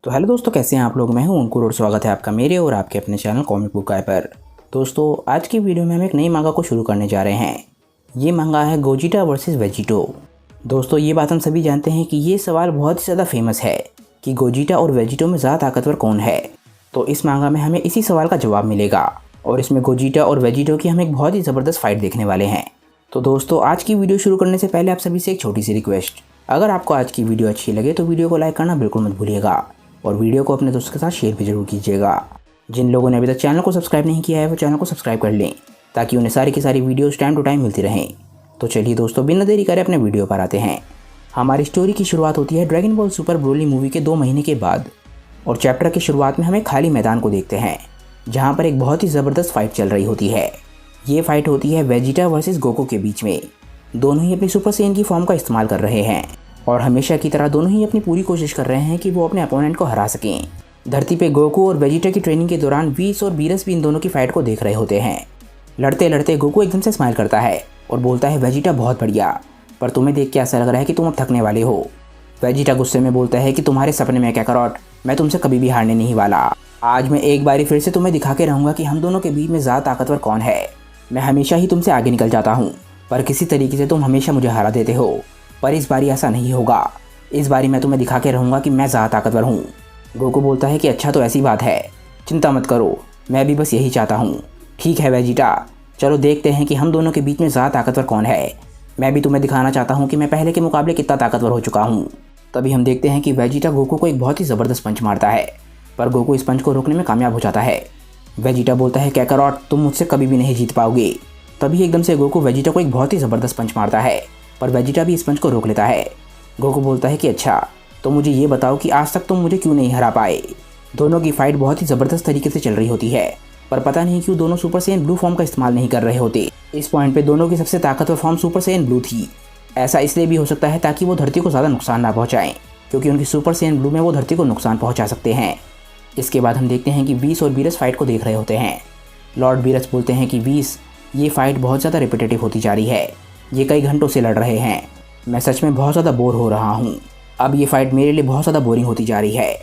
तो हेलो दोस्तों, कैसे हैं आप लोग। मैं हूं अंकुर और स्वागत है आपका मेरे और आपके अपने चैनल कॉमिक बुक गाय पर। दोस्तों, आज की वीडियो में हम एक नई मांगा को शुरू करने जा रहे हैं। ये मांगा है गोजिटा वर्सेस वेजिटो। दोस्तों, ये बात हम सभी जानते हैं कि ये सवाल बहुत ही ज़्यादा फेमस है कि गोजिटा और वेजिटो में ज़्यादा ताकतवर कौन है। तो इस मांगा में हमें इसी सवाल का जवाब मिलेगा और इसमें गोजिटा और वेजिटो की हम एक बहुत ही ज़बरदस्त फाइट देखने वाले हैं। तो दोस्तों, आज की वीडियो शुरू करने से पहले आप सभी से एक छोटी सी रिक्वेस्ट, अगर आपको आज की वीडियो अच्छी लगे तो वीडियो को लाइक करना बिल्कुल मत भूलिएगा और वीडियो को अपने दोस्तों के साथ शेयर भी जरूर कीजिएगा। जिन लोगों ने अभी तक चैनल को सब्सक्राइब नहीं किया है वो चैनल को सब्सक्राइब कर लें ताकि उन्हें सारी की सारी वीडियोस टाइम टू टाइम मिलती रहें। तो चलिए दोस्तों, बिना देरी करे अपने वीडियो पर आते हैं। हमारी स्टोरी की शुरुआत होती है dragon ball super Broly movie के 2 महीने के बाद और चैप्टर की शुरुआत में हमें खाली मैदान को देखते हैं जहाँ पर एक बहुत ही ज़बरदस्त फाइट चल रही होती है। ये फाइट होती है वेजिटा वर्सेस गोकू के बीच में। दोनों ही अपनी सुपर सेन की फॉर्म का इस्तेमाल कर रहे हैं और हमेशा की तरह दोनों ही अपनी पूरी कोशिश कर रहे हैं कि वो अपने अपोनेंट को हरा सकें। धरती पे गोकू और वेजिटा की ट्रेनिंग के दौरान वीस और बीरस भी इन दोनों की फाइट को देख रहे होते हैं। लड़ते लड़ते गोकू एकदम से स्माइल करता है और बोलता है, वेजिटा बहुत बढ़िया, पर तुम्हें देख के ऐसा लग रहा है कि तुम अब थकने वाले हो। वेजिटा गुस्से में बोलता है कि तुम्हारे सपने में कैकरॉट, मैं तुमसे कभी भी हारने नहीं वाला। आज मैं एक बारी फिर से तुम्हें दिखा के रहूँगा कि हम दोनों के बीच में ज़्यादा ताकतवर कौन है। मैं हमेशा ही तुमसे आगे निकल जाता हूँ पर किसी तरीके से तुम हमेशा मुझे हरा देते हो, पर इस बारी ऐसा नहीं होगा। इस बारी मैं तुम्हें दिखा के रहूँगा कि मैं ज़्यादा ताकतवर हूँ। गोकू बोलता है कि अच्छा, तो ऐसी बात है, चिंता मत करो, मैं भी बस यही चाहता हूँ। ठीक है वेजिटा, चलो देखते हैं कि हम दोनों के बीच में ज़्यादा ताकतवर कौन है। मैं भी तुम्हें दिखाना चाहता हूँ कि मैं पहले के मुकाबले कितना ताकतवर हो चुका हूँ। तभी हम देखते हैं कि वेजिटा गोकू को एक बहुत ही ज़बरदस्त पंच मारता है पर गोकू इस पंच को रोकने में कामयाब हो जाता है। वेजिटा बोलता है, कैकरॉट, तुम मुझसे कभी भी नहीं जीत पाओगे। तभी एकदम से गोकू वेजिटा को एक बहुत ही ज़बरदस्त पंच मारता है पर वेजिटा भी इस पंच को रोक लेता है। गोकू बोलता है कि अच्छा, तो मुझे ये बताओ कि आज तक तुम मुझे क्यों नहीं हरा पाए। दोनों की फाइट बहुत ही ज़बरदस्त तरीके से चल रही होती है पर पता नहीं क्यों दोनों सुपर सेन ब्लू फॉर्म का इस्तेमाल नहीं कर रहे होते। इस पॉइंट पे दोनों की सबसे ताकतवर फॉर्म सुपर सेन ब्लू थी। ऐसा इसलिए भी हो सकता है ताकि वो धरती को ज़्यादा नुकसान ना पहुँचाएं, क्योंकि उनकी सुपर सेन ब्लू में वो धरती को नुकसान पहुँचा सकते हैं। इसके बाद हम देखते हैं कि वीस और बीरस फाइट को देख रहे होते हैं। लॉर्ड बीरस बोलते हैं कि वीस, ये फाइट बहुत ज़्यादा रिपीटेटिव होती जा रही है, ये कई घंटों से लड़ रहे हैं, मैं सच में बहुत ज़्यादा बोर हो रहा हूँ। अब ये फाइट मेरे लिए बहुत ज़्यादा बोरिंग होती जा रही है।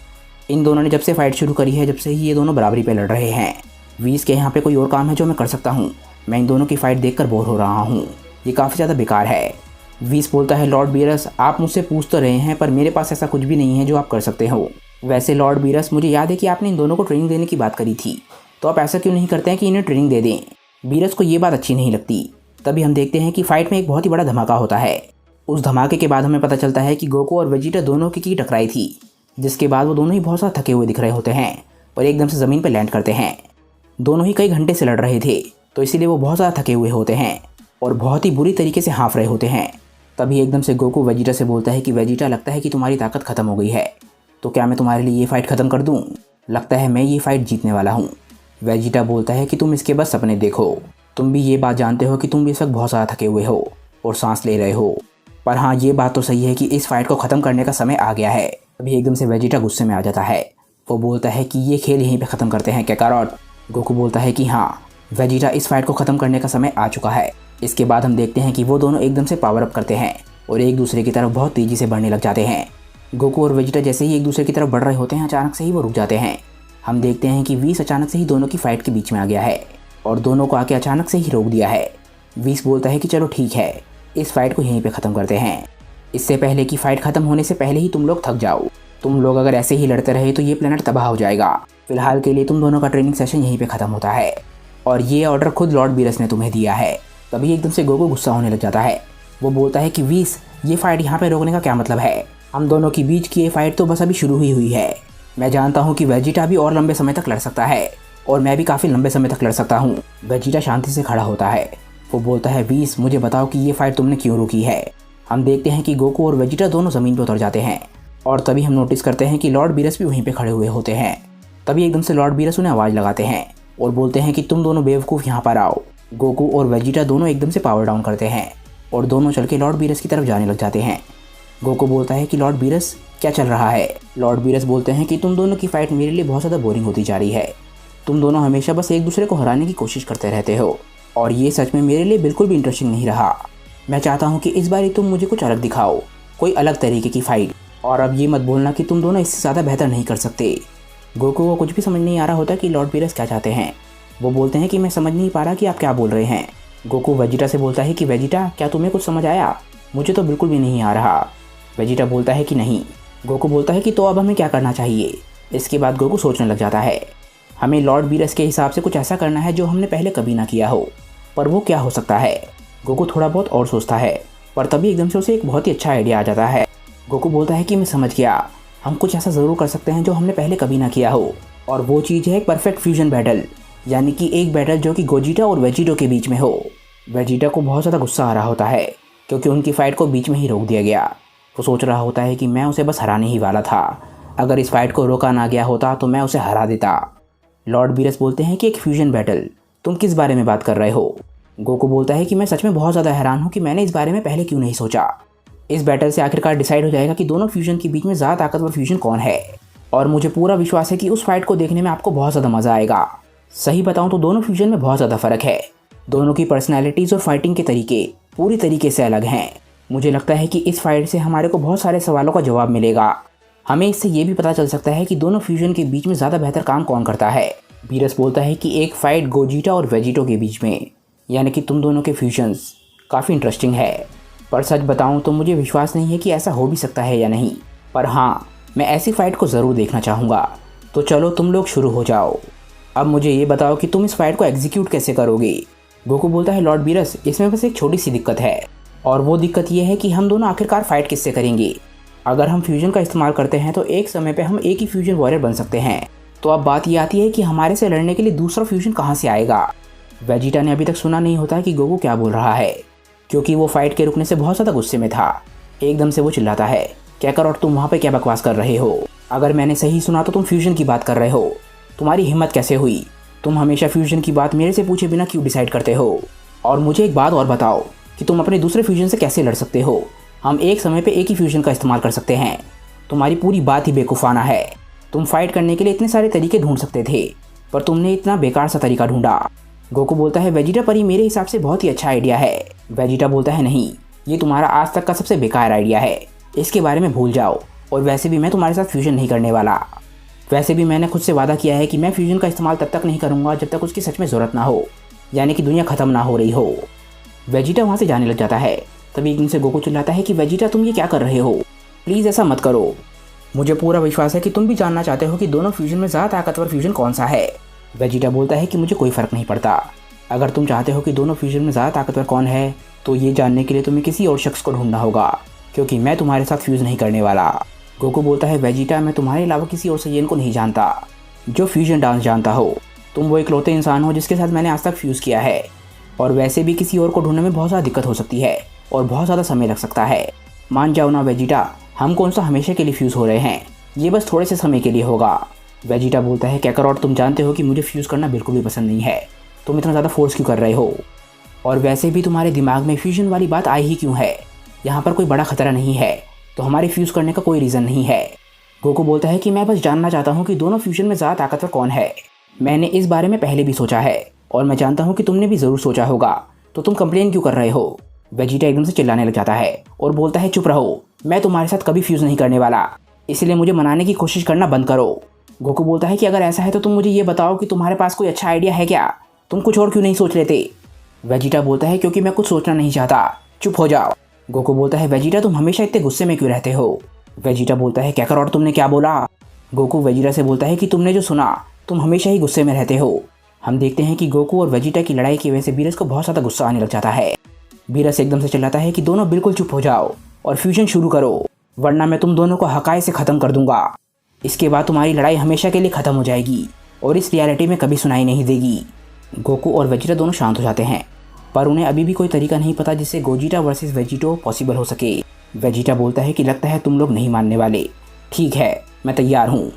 इन दोनों ने जब से फाइट शुरू करी है, जब से ही ये दोनों बराबरी पे लड़ रहे हैं। वीस के यहाँ पे कोई और काम है जो मैं कर सकता हूँ, मैं इन दोनों की फाइट देखकर बोर हो रहा हूँ, ये काफ़ी ज़्यादा बेकार है। वीस बोलता है, लॉर्ड बीरस, आप मुझसे पूछ तो रहे हैं पर मेरे पास ऐसा कुछ भी नहीं है जो आप कर सकते हो। वैसे लॉर्ड बीरस, मुझे याद है कि आपने इन दोनों को ट्रेनिंग देने की बात करी थी, तो आप ऐसा क्यों नहीं करते हैं कि इन्हें ट्रेनिंग दे दें। बीरस को ये बात अच्छी नहीं लगती। तभी हम देखते हैं कि फाइट में एक बहुत ही बड़ा धमाका होता है। उस धमाके के बाद हमें पता चलता है कि गोकू और वेजिटा दोनों की टकराई थी, जिसके बाद वो दोनों ही बहुत ज़्यादा थके हुए दिख रहे होते हैं और एकदम से ज़मीन पर लैंड करते हैं। दोनों ही कई घंटे से लड़ रहे थे तो इसीलिए वो बहुत ज़्यादा थके हुए होते हैं और बहुत ही बुरी तरीके से हाँफ रहे होते हैं। तभी एकदम से गोकू वेजिटा से बोलता है कि वेजिटा, लगता है कि तुम्हारी ताकत ख़त्म हो गई है, तो क्या मैं तुम्हारे लिए ये फ़ाइट ख़त्म कर दूँ। लगता है मैं ये फ़ाइट जीतने वाला हूँ। वेजिटा बोलता है कि तुम इसके बस सपने देखो, तुम भी ये बात जानते हो कि तुम भी इस वक्त बहुत ज़्यादा थके हुए हो और सांस ले रहे हो, पर हाँ, ये बात तो सही है कि इस फाइट को ख़त्म करने का समय आ गया है। अभी एकदम से वेजिटा गुस्से में आ जाता है। वो बोलता है कि ये खेल यहीं पे ख़त्म करते हैं कैकरॉट। गोकू बोलता है कि हाँ वेजिटा, इस फाइट को ख़त्म करने का समय आ चुका है। इसके बाद हम देखते हैं कि वो दोनों एकदम से पावर अप करते हैं और एक दूसरे की तरफ बहुत तेज़ी से बढ़ने लग जाते हैं। गोकू और वेजिटा जैसे ही एक दूसरे की तरफ बढ़ रहे होते हैं, अचानक से ही वो रुक जाते हैं। हम देखते हैं कि वीस अचानक से ही दोनों की फाइट के बीच में आ गया है और दोनों को आके अचानक से ही रोक दिया है। वीस बोलता है कि चलो ठीक है, इस फाइट को यहीं पे ख़त्म करते हैं, इससे पहले कि फ़ाइट ख़त्म होने से पहले ही तुम लोग थक जाओ। तुम लोग अगर ऐसे ही लड़ते रहे तो ये प्लेनेट तबाह हो जाएगा। फिलहाल के लिए तुम दोनों का ट्रेनिंग सेशन यहीं पे ख़त्म होता है और ये ऑर्डर खुद लॉर्ड बीरस ने तुम्हें दिया है। तभी एकदम से गोकू गुस्सा होने लग जाता है। वो बोलता है कि वीस, ये फ़ाइट यहाँ पे रोकने का क्या मतलब है। हम दोनों के बीच की ये फ़ाइट तो बस अभी शुरू ही हुई है। मैं जानता हूँ कि वेजिटा भी और लंबे समय तक लड़ सकता है और मैं भी काफ़ी लंबे समय तक लड़ सकता हूँ। वेजिटा शांति से खड़ा होता है। वो बोलता है, वीस, मुझे बताओ कि ये फ़ाइट तुमने क्यों रोकी है। हम देखते हैं कि गोकू और वेजिटा दोनों ज़मीन पर उतर जाते हैं और तभी हम नोटिस करते हैं कि लॉर्ड बीरस भी वहीं पे खड़े हुए होते हैं। तभी एकदम से लॉर्ड बीरस उन्हें आवाज़ लगाते हैं और बोलते हैं कि तुम दोनों बेवकूफ़ यहाँ पर आओ। गोकू और वेजिटा दोनों एकदम से पावर डाउन करते हैं और दोनों चल के लॉर्ड बीरस की तरफ जाने लग जाते हैं। गोकू बोलता है कि लॉर्ड बीरस, क्या चल रहा है। लॉर्ड बीरस बोलते हैं कि तुम दोनों की फ़ाइट मेरे लिए बहुत ज़्यादा बोरिंग होती जा रही है। तुम दोनों हमेशा बस एक दूसरे को हराने की कोशिश करते रहते हो और ये सच में मेरे लिए बिल्कुल भी इंटरेस्टिंग नहीं रहा। मैं चाहता हूँ कि इस बार तुम मुझे कुछ अलग दिखाओ, कोई अलग तरीके की फ़ाइट। और अब ये मत बोलना कि तुम दोनों इससे ज़्यादा बेहतर नहीं कर सकते। गोकू को कुछ भी समझ नहीं आ रहा होता कि लॉर्ड बीरस क्या चाहते हैं। वो बोलते हैं कि मैं समझ नहीं पा रहा कि आप क्या बोल रहे हैं। गोकू वेजिटा से बोलता है कि वेजिटा, क्या तुम्हें कुछ समझ आया? मुझे तो बिल्कुल भी नहीं आ रहा। वेजिटा बोलता है कि नहीं। गोकू बोलता है कि तो अब हमें क्या करना चाहिए? इसके बाद गोकू सोचने लग जाता है। हमें लॉर्ड बीरस के हिसाब से कुछ ऐसा करना है जो हमने पहले कभी ना किया हो। पर वो क्या हो सकता है? गोकू थोड़ा बहुत और सोचता है, पर तभी एकदम से उसे एक बहुत ही अच्छा आइडिया आ जाता है। गोकू बोलता है कि मैं समझ गया, हम कुछ ऐसा ज़रूर कर सकते हैं जो हमने पहले कभी ना किया हो। और वो चीज़ है एक परफेक्ट फ्यूजन बैटल, यानी कि एक बैटल जो कि गोजिटा और वेजिटो के बीच में हो। वेजिटा को बहुत ज़्यादा गुस्सा आ रहा होता है क्योंकि उनकी फ़ाइट को बीच में ही रोक दिया गया। वो सोच रहा होता है कि मैं उसे बस हराने ही वाला था, अगर इस फाइट को रोका ना गया होता तो मैं उसे हरा देता। लॉर्ड बीरस बोलते हैं कि एक फ्यूजन बैटल, तुम किस बारे में बात कर रहे हो? गोकू बोलता है कि मैं सच में बहुत ज़्यादा हैरान हूँ कि मैंने इस बारे में पहले क्यों नहीं सोचा। इस बैटल से आखिरकार डिसाइड हो जाएगा कि दोनों फ्यूजन के बीच में ज़्यादा ताकतवर फ्यूजन कौन है। और मुझे पूरा विश्वास है कि उस फाइट को देखने में आपको बहुत ज़्यादा मज़ा आएगा। सही बताऊँ तो दोनों फ्यूजन में बहुत ज़्यादा फ़र्क है। दोनों की पर्सनैलिटीज़ और फाइटिंग के तरीके पूरी तरीके से अलग हैं। मुझे लगता है कि इस फाइट से हमारे को बहुत सारे सवालों का जवाब मिलेगा। हमें इससे ये भी पता चल सकता है कि दोनों फ्यूजन के बीच में ज़्यादा बेहतर काम कौन करता है। बीरस बोलता है कि एक फ़ाइट गोजिटा और वेजिटो के बीच में, यानी कि तुम दोनों के फ्यूजन्स, काफ़ी इंटरेस्टिंग है। पर सच बताऊं तो मुझे विश्वास नहीं है कि ऐसा हो भी सकता है या नहीं। पर हाँ, मैं ऐसी फ़ाइट को ज़रूर देखना चाहूँगा। तो चलो तुम लोग शुरू हो जाओ। अब मुझे ये बताओ कि तुम इस फाइट को एग्जीक्यूट कैसे करोगे? गोकू बोलता है लॉर्ड बीरस, इसमें बस एक छोटी सी दिक्कत है, और वो दिक्कत ये है कि हम दोनों आखिरकार फ़ाइट किससे करेंगे। अगर हम फ्यूजन का इस्तेमाल करते हैं तो एक समय पे हम एक ही फ्यूजन वॉरियर बन सकते हैं। तो अब बात ये आती है कि हमारे से लड़ने के लिए दूसरा फ्यूजन कहाँ से आएगा। वेजिटा ने अभी तक सुना नहीं होता कि गोकू क्या बोल रहा है, क्योंकि वो फाइट के रुकने से बहुत ज़्यादा गुस्से में था। एकदम से वो चिल्लाता है, क्या कर और तुम वहाँ पे क्या बकवास कर रहे हो? अगर मैंने सही सुना तो तुम फ्यूजन की बात कर रहे हो। तुम्हारी हिम्मत कैसे हुई? तुम हमेशा फ्यूजन की बात मेरे से पूछे बिना क्यों डिसाइड करते हो? और मुझे एक बात और बताओ कि तुम अपने दूसरे फ्यूजन से कैसे लड़ सकते हो? हम एक समय पे एक ही फ्यूजन का इस्तेमाल कर सकते हैं। तुम्हारी पूरी बात ही बेवकूफ़ाना है। तुम फाइट करने के लिए इतने सारे तरीके ढूंढ सकते थे, पर तुमने इतना बेकार सा तरीका ढूंढा। गोकू बोलता है वेजिटा, पर ये मेरे हिसाब से बहुत ही अच्छा आइडिया है। वेजिटा बोलता है नहीं, ये तुम्हारा आज तक का सबसे बेकार आइडिया है, इसके बारे में भूल जाओ। और वैसे भी मैं तुम्हारे साथ फ्यूजन नहीं करने वाला। वैसे भी मैंने खुद से वादा किया है कि मैं फ्यूजन का इस्तेमाल तब तक नहीं करूँगा जब तक उसकी सच में ज़रूरत ना हो, यानी कि दुनिया ख़त्म ना हो रही हो। वेजिटा वहाँ से जाने लग जाता है। तभी एकदम से गोकू चिल्लाता है कि वेजिटा, तुम ये क्या कर रहे हो? प्लीज़ ऐसा मत करो। मुझे पूरा विश्वास है कि तुम भी जानना चाहते हो कि दोनों फ्यूजन में ज़्यादा ताकतवर फ्यूजन कौन सा है। वेजिटा बोलता है कि मुझे कोई फ़र्क नहीं पड़ता। अगर तुम चाहते हो कि दोनों फ्यूजन में ज़्यादा ताकतवर कौन है, तो ये जानने के लिए तुम्हें किसी और शख्स को ढूंढना होगा, क्योंकि मैं तुम्हारे साथ फ्यूज़ नहीं करने वाला। गोकू बोलता है वेजिटा, मैं तुम्हारे अलावा किसी और सयेन को नहीं जानता जो फ्यूजन डांस जानता हो। तुम वो इकलौते इंसान हो जिसके साथ मैंने आज तक फ्यूज़ किया है। और वैसे भी किसी और को ढूंढने में बहुत ज़्यादा दिक्कत हो सकती है और बहुत ज़्यादा समय लग सकता है। मान जाओ ना वेजिटा, हम कौन सा हमेशा के लिए फ्यूज़ हो रहे हैं, ये बस थोड़े से समय के लिए होगा। वेजिटा बोलता है कैकरॉट, तुम जानते हो कि मुझे फ्यूज़ करना बिल्कुल भी पसंद नहीं है, तुम इतना ज़्यादा फोर्स क्यों कर रहे हो? और वैसे भी तुम्हारे दिमाग में फ्यूजन वाली बात आई ही क्यों है? यहाँ पर कोई बड़ा खतरा नहीं है, तो हमारे फ्यूज़ करने का कोई रीज़न नहीं है। गोकू बोलता है कि मैं बस जानना चाहता हूँ कि दोनों फ्यूजन में ज़्यादा ताकतवर कौन है। मैंने इस बारे में पहले भी सोचा है और मैं जानता हूँ कि तुमने भी ज़रूर सोचा होगा, तो तुम कंप्लेन क्यों कर रहे हो? वेजिटा एकदम से चिल्लाने लग जाता है और बोलता है चुप रहो, मैं तुम्हारे साथ कभी फ्यूज़ नहीं करने वाला, इसलिए मुझे मनाने की कोशिश करना बंद करो। गोकू बोलता है कि अगर ऐसा है तो तुम मुझे ये बताओ कि तुम्हारे पास कोई अच्छा आइडिया है क्या? तुम कुछ और क्यों नहीं सोच लेते? वेजिटा बोलता है क्योंकि मैं कुछ सोचना नहीं चाहता, चुप हो जाओ। गोकू बोलता है वेजिटा, तुम हमेशा इतने गुस्से में क्यों रहते हो? वेजिटा बोलता है कैकरॉट, तुमने क्या बोला? गोकू वेजिटा से बोलता है कि तुमने जो सुना, तुम हमेशा ही गुस्से में रहते हो। हम देखते हैं कि गोकू और वेजिटा की लड़ाई की वजह से बीरस को बहुत ज़्यादा गुस्सा आने लग जाता है। बीरस एकदम से चिल्लाता है कि दोनों बिल्कुल चुप हो जाओ और फ्यूजन शुरू करो, वरना मैं तुम दोनों को हकाए से ख़त्म कर दूंगा। इसके बाद तुम्हारी लड़ाई हमेशा के लिए ख़त्म हो जाएगी और इस रियलिटी में कभी सुनाई नहीं देगी। गोकू और वेजिटा दोनों शांत हो जाते हैं, पर उन्हें अभी भी कोई तरीका नहीं पता जिससे गोजिटा वर्सेस वेजिटो पॉसिबल हो सके। वेजिटा बोलता है कि लगता है तुम लोग नहीं मानने वाले। ठीक है, मैं तैयार हूँ,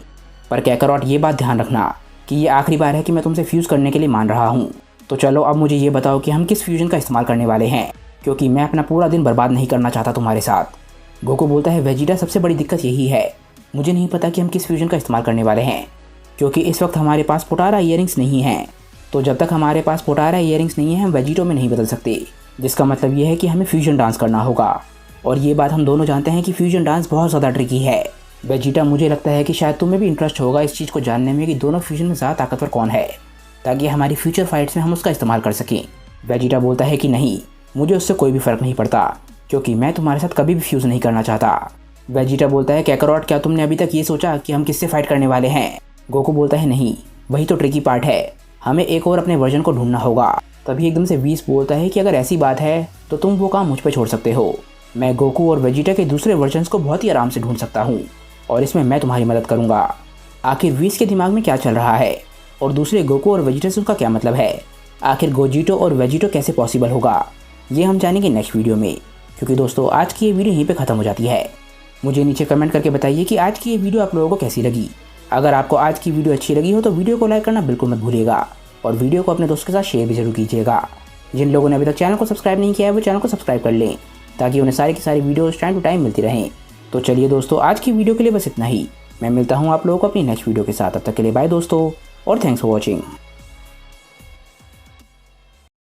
पर कैकरॉट ये बात ध्यान रखना कि ये आखिरी बार है कि मैं तुमसे फ्यूज़ करने के लिए मान रहा हूँ। तो चलो अब मुझे ये बताओ कि हम किस फ्यूजन का इस्तेमाल करने वाले हैं, क्योंकि मैं अपना पूरा दिन बर्बाद नहीं करना चाहता तुम्हारे साथ। गोकू बोलता है वेजिटा, सबसे बड़ी दिक्कत यही है, मुझे नहीं पता कि हम किस फ्यूजन का इस्तेमाल करने वाले हैं, क्योंकि इस वक्त हमारे पास पोटारा ईयरिंग्स नहीं हैं। तो जब तक हमारे पास पोटारा ईयरिंग्स नहीं है हम वेजिटो में नहीं बदल सकते, जिसका मतलब ये है कि हमें फ्यूजन डांस करना होगा। और ये बात हम दोनों जानते हैं कि फ्यूजन डांस बहुत ज़्यादा ट्रिकी है। वेजिटा, मुझे लगता है कि शायद तुम्हें भी इंटरेस्ट होगा इस चीज़ को जानने में कि दोनों फ्यूजन में ज़्यादा ताकतवर कौन है, ताकि हमारी फ्यूचर फाइट्स में हम उसका इस्तेमाल कर सकें। वेजिटा बोलता है कि नहीं, मुझे उससे कोई भी फ़र्क नहीं पड़ता, क्योंकि मैं तुम्हारे साथ कभी भी फ्यूज़ नहीं करना चाहता। वेजिटा बोलता है कैकरॉट, क्या तुमने अभी तक ये सोचा कि हम किससे फाइट करने वाले हैं? गोकू बोलता है नहीं, वही तो ट्रिकी पार्ट है, हमें एक और अपने वर्जन को ढूंढना होगा। तभी एकदम से व्हीस बोलता है कि अगर ऐसी बात है तो तुम वो काम मुझ पर छोड़ सकते हो, मैं गोकू और वेजिटा के दूसरे वर्जन्स को बहुत ही आराम से ढूंढ सकता हूँ और इसमें मैं तुम्हारी मदद करूँगा। आखिर व्हीस के दिमाग में क्या चल रहा है और दूसरे गोकू और वेजिटा से उसका क्या मतलब है? आखिर गोजिटो और वेजिटो कैसे पॉसिबल होगा, ये हम जानेंगे नेक्स्ट वीडियो में। क्योंकि दोस्तों आज की ये वीडियो यहीं पे ख़त्म हो जाती है। मुझे नीचे कमेंट करके बताइए कि आज की ये वीडियो आप लोगों को कैसी लगी। अगर आपको आज की वीडियो अच्छी लगी हो तो वीडियो को लाइक करना बिल्कुल मत भूलिएगा और वीडियो को अपने दोस्तों के साथ शेयर भी जरूर कीजिएगा। जिन लोगों ने अभी तक चैनल को सब्सक्राइब नहीं किया है वो चैनल को सब्सक्राइब कर लें, ताकि उन्हें सारी की सारी वीडियोस टाइम टू टाइम मिलती रहें। तो चलिए दोस्तों, आज की वीडियो के लिए बस इतना ही। मैं मिलता हूँ आप लोगों को अपनी नेक्स्ट वीडियो के साथ। तब तक के लिए बाय दोस्तों और थैंक्स फॉर वॉचिंग।